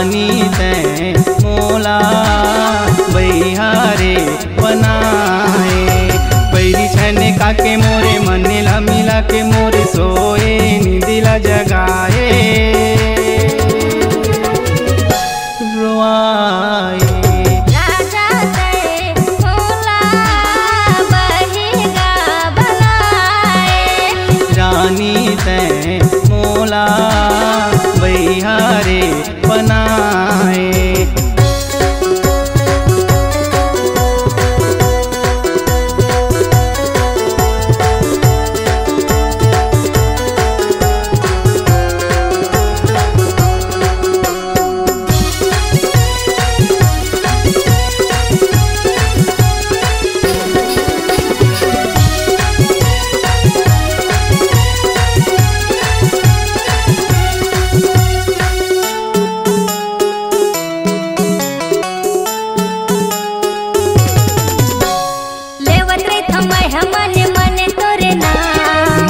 रानी तैं मोला बैहारे बनाए। बैरी छने काके मोरे मने ला मिला के मोरे सोए निंदिला जगाए रोआए। राजा तैं मोला बहिगा बनाए। रानी तैं मोला बैहारे बनाए।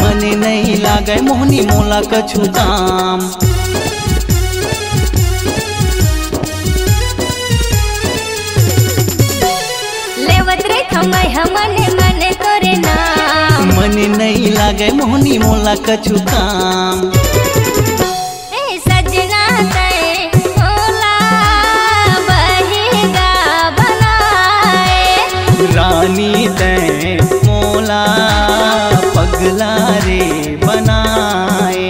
मने नहीं लागे मोहनी मोला कछु काम। लेवत रे थमै हमने मने तोरे नाम। मने नहीं लागे मोहनी मोला कछु काम। ए सजना तैं मोला बहिगा बनाए। रानी तैं मोला पगला रे बनाए।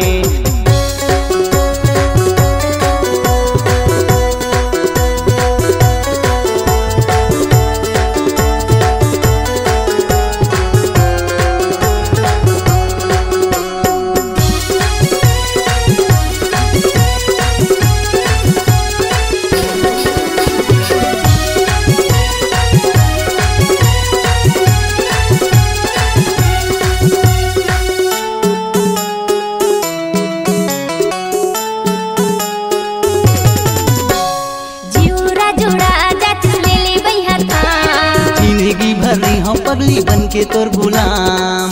जिंदगी भर रही हम पगली बन के तोर गुलाम।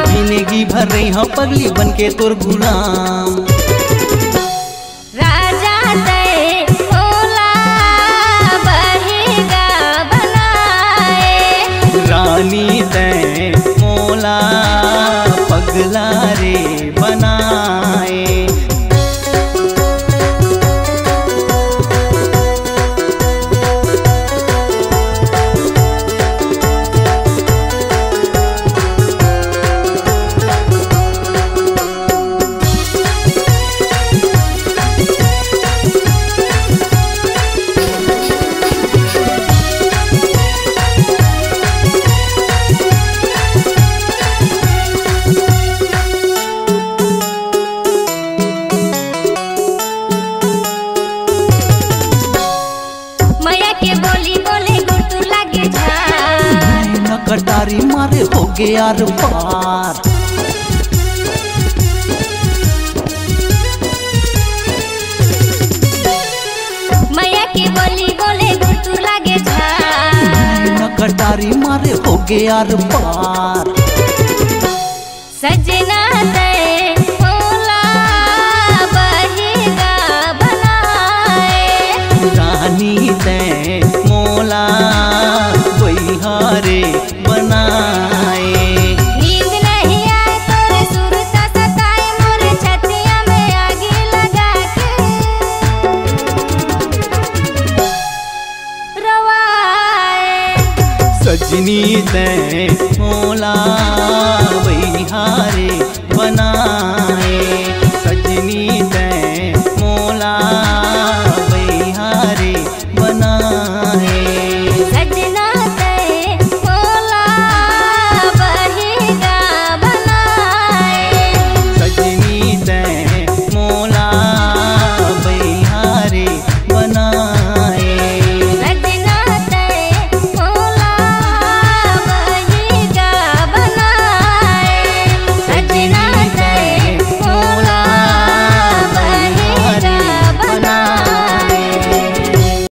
जिंदगी भर रही हम पगली बन के तोर गुलाम। राजा तैं मोला बहिगा बनाए। रानी तैं मोला पगला रे बनाए। कटारी मारे हो गया आर पार। मैया के बोली बोले गुटू लागे झार। कटारी मारे हो गया आर पार। सजना तैं मोला बहिगा बनाए। रानी तैं मोला बैहारे बनाए। नींद नहीं आए तोरे सुरता सताए मोरे छतिया में आग लगा के रवाए। सजनी तैं मोला बैहारे